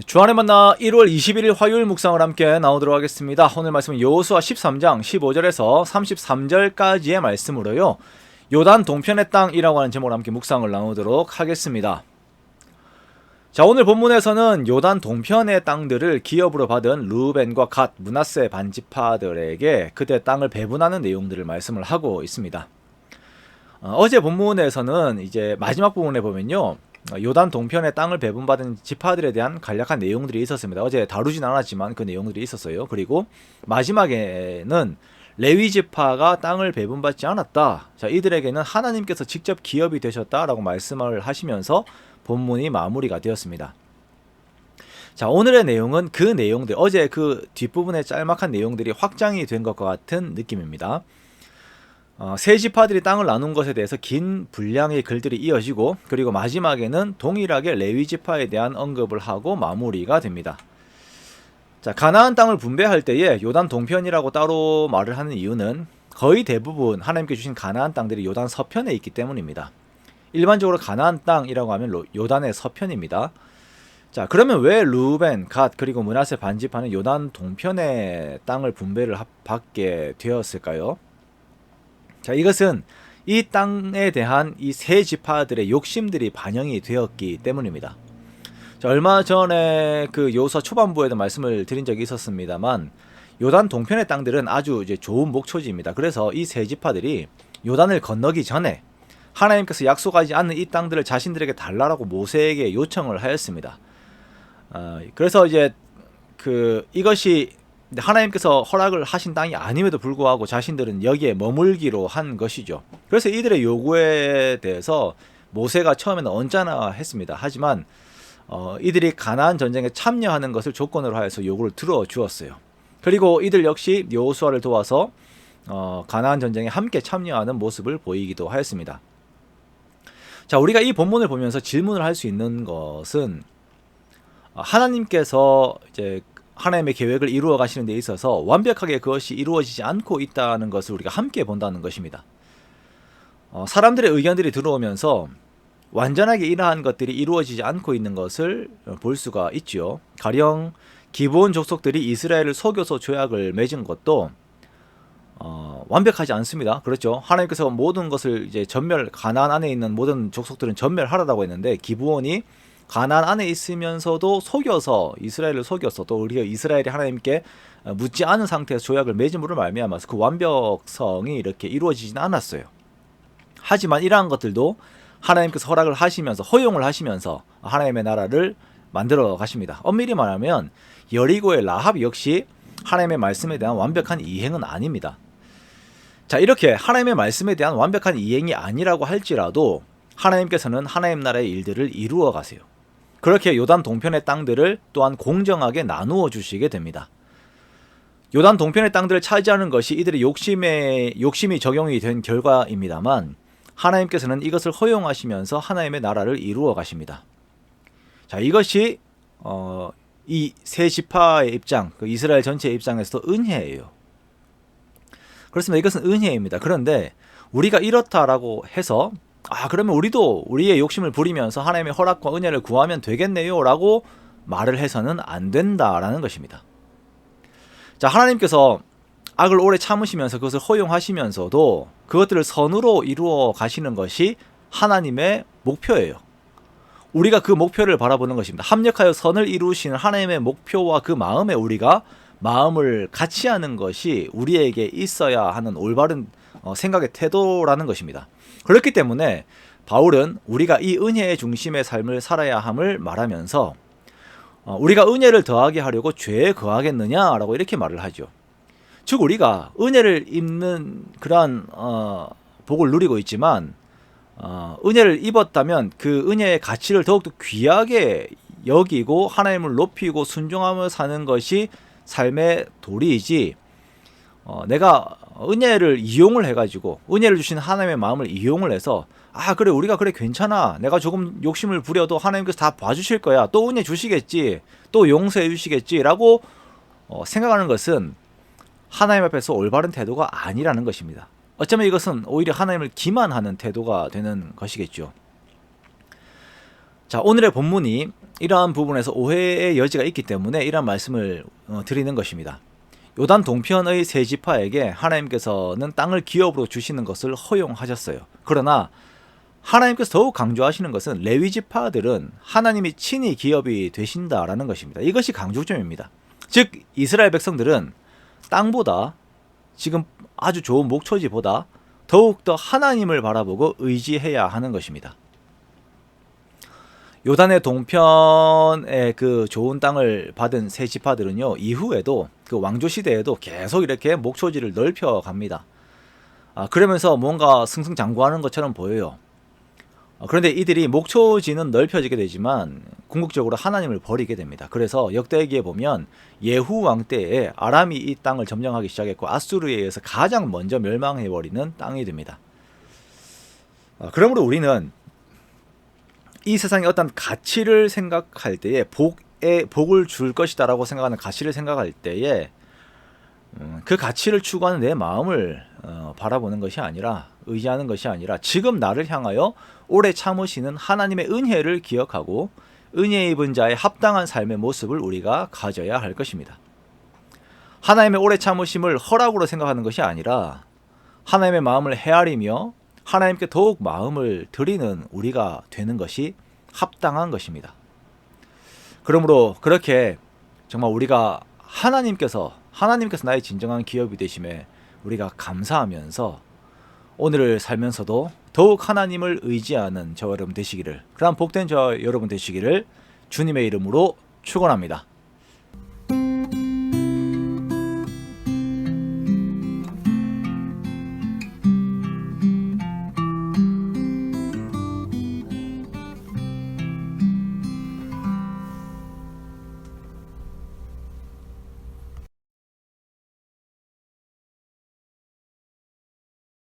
주안의 만나 1월 21일 화요일 묵상을 함께 나오도록 하겠습니다. 오늘 말씀은 여호수아 13장 15절에서 33절까지의 말씀으로요. 요단 동편의 땅이라고 하는 제목으로 함께 묵상을 나누도록 하겠습니다. 자, 오늘 본문에서는 요단 동편의 땅들을 기업으로 받은 르우벤과 갓, 므낫세 반지파들에게 그때 땅을 배분하는 내용들을 말씀을 하고 있습니다. 어제 본문에서는 이제 마지막 부분에 보면요. 요단 동편의 땅을 배분받은 지파들에 대한 간략한 내용들이 있었습니다. 어제 다루진 않았지만 그 내용들이 있었어요. 그리고 마지막에는 레위 지파가 땅을 배분받지 않았다. 자, 이들에게는 하나님께서 직접 기업이 되셨다라고 말씀을 하시면서 본문이 마무리가 되었습니다. 자, 오늘의 내용은 그 내용들, 어제 그 뒷부분의 짤막한 내용들이 확장이 된 것과 같은 느낌입니다. 세 지파들이 땅을 나눈 것에 대해서 긴 분량의 글들이 이어지고, 그리고 마지막에는 동일하게 레위 지파에 대한 언급을 하고 마무리가 됩니다. 자, 가나안 땅을 분배할 때에 요단 동편이라고 따로 말을 하는 이유는 거의 대부분 하나님께 주신 가나안 땅들이 요단 서편에 있기 때문입니다. 일반적으로 가나안 땅이라고 하면 요단의 서편입니다. 자, 그러면 왜 르우벤, 갓, 그리고 므낫세 반지파는 요단 동편의 땅을 분배를 받게 되었을까요? 자, 이것은 이 땅에 대한 이 세 지파들의 욕심들이 반영이 되었기 때문입니다. 자, 얼마 전에 그 여호수아 초반부에도 말씀을 드린 적이 있었습니다만, 요단 동편의 땅들은 아주 이제 좋은 목초지입니다. 그래서 이 세 지파들이 요단을 건너기 전에 하나님께서 약속하지 않는 이 땅들을 자신들에게 달라라고 모세에게 요청을 하였습니다. 그래서 이제 이것이 하나님께서 허락을 하신 땅이 아님에도 불구하고 자신들은 여기에 머물기로 한 것이죠. 그래서 이들의 요구에 대해서 모세가 처음에는 언짢아 했습니다. 하지만 이들이 가나안 전쟁에 참여하는 것을 조건으로 하여서 요구를 들어주었어요. 그리고 이들 역시 여호수아를 도와서 가나안 전쟁에 함께 참여하는 모습을 보이기도 하였습니다. 자, 우리가 이 본문을 보면서 질문을 할 수 있는 것은, 하나님께서 이제 하나님의 계획을 이루어 가시는 데 있어서 완벽하게 그것이 이루어지지 않고 있다는 것을 우리가 함께 본다는 것입니다. 사람들의 의견들이 들어오면서 완전하게 이러한 것들이 이루어지지 않고 있는 것을 볼 수가 있죠. 가령 기브온 족속들이 이스라엘을 속여서 조약을 맺은 것도 완벽하지 않습니다. 그렇죠. 하나님께서 모든 것을 이제 가나안 안에 있는 모든 족속들은 전멸하라고 했는데, 기브온이 가나안 안에 있으면서도 속여서 이스라엘을 속여서 또 우리가 이스라엘이 하나님께 묻지 않은 상태에서 조약을 맺음으로 말미암아서 그 완벽성이 이렇게 이루어지지는 않았어요. 하지만 이러한 것들도 하나님께서 허락을 하시면서, 허용을 하시면서 하나님의 나라를 만들어 가십니다. 엄밀히 말하면 여리고의 라합 역시 하나님의 말씀에 대한 완벽한 이행은 아닙니다. 자, 이렇게 하나님의 말씀에 대한 완벽한 이행이 아니라고 할지라도 하나님께서는 하나님 나라의 일들을 이루어 가세요. 그렇게 요단 동편의 땅들을 또한 공정하게 나누어 주시게 됩니다. 요단 동편의 땅들을 차지하는 것이 이들의 욕심이 적용이 된 결과입니다만, 하나님께서는 이것을 허용하시면서 하나님의 나라를 이루어 가십니다. 자, 이것이 이 세 지파의 입장, 이스라엘 전체의 입장에서도 은혜예요. 그렇습니다. 이것은 은혜입니다. 그런데 우리가 이렇다라고 해서 그러면 우리도 우리의 욕심을 부리면서 하나님의 허락과 은혜를 구하면 되겠네요 라고 말을 해서는 안 된다라는 것입니다. 자, 하나님께서 악을 오래 참으시면서 그것을 허용하시면서도 그것들을 선으로 이루어 가시는 것이 하나님의 목표예요. 우리가 그 목표를 바라보는 것입니다. 합력하여 선을 이루시는 하나님의 목표와 그 마음에 우리가 마음을 같이 하는 것이 우리에게 있어야 하는 올바른 생각의 태도라는 것입니다. 그렇기 때문에 바울은 우리가 이 은혜의 중심의 삶을 살아야 함을 말하면서 우리가 은혜를 더하게 하려고 죄에 거하겠느냐라고 이렇게 말을 하죠. 즉, 우리가 은혜를 입는 그러한 복을 누리고 있지만 은혜를 입었다면 그 은혜의 가치를 더욱더 귀하게 여기고 하나님을 높이고 순종하며 사는 것이 삶의 도리이지, 내가 은혜를 이용을 해가지고 은혜를 주신 하나님의 마음을 이용을 해서 그래 우리가 그래 괜찮아, 내가 조금 욕심을 부려도 하나님께서 다 봐주실 거야, 또 은혜 주시겠지, 또 용서해 주시겠지 라고 생각하는 것은 하나님 앞에서 올바른 태도가 아니라는 것입니다. 어쩌면 이것은 오히려 하나님을 기만하는 태도가 되는 것이겠죠. 자, 오늘의 본문이 이러한 부분에서 오해의 여지가 있기 때문에 이러한 말씀을 드리는 것입니다. 요단 동편의 세 지파에게 하나님께서는 땅을 기업으로 주시는 것을 허용하셨어요. 그러나 하나님께서 더욱 강조하시는 것은 레위 지파들은 하나님이 친히 기업이 되신다라는 것입니다. 이것이 강조점입니다. 즉 이스라엘 백성들은 땅보다 지금 아주 좋은 목초지보다 더욱더 하나님을 바라보고 의지해야 하는 것입니다. 요단의 동편의 그 좋은 땅을 받은 세 지파들은요, 이후에도 그 왕조 시대에도 계속 이렇게 목초지를 넓혀 갑니다. 그러면서 뭔가 승승장구하는 것처럼 보여요. 그런데 이들이 목초지는 넓혀지게 되지만 궁극적으로 하나님을 버리게 됩니다. 그래서 역대기에 보면 예후 왕 때에 아람이 이 땅을 점령하기 시작했고 아수르에 의해서 가장 먼저 멸망해버리는 땅이 됩니다. 그러므로 우리는 이 세상의 어떤 가치를 생각할 때에 복을 줄 것이다라고 생각하는 가치를 생각할 때에 그 가치를 추구하는 내 마음을 바라보는 것이 아니라 의지하는 것이 아니라 지금 나를 향하여 오래 참으시는 하나님의 은혜를 기억하고 은혜 입은 자의 합당한 삶의 모습을 우리가 가져야 할 것입니다. 하나님의 오래 참으심을 허락으로 생각하는 것이 아니라 하나님의 마음을 헤아리며 하나님께 더욱 마음을 드리는 우리가 되는 것이 합당한 것입니다. 그러므로 그렇게 정말 우리가 하나님께서 나의 진정한 기업이 되심에 우리가 감사하면서 오늘을 살면서도 더욱 하나님을 의지하는 저와 여러분 되시기를, 그런 복된 저와 여러분 되시기를 주님의 이름으로 축원합니다.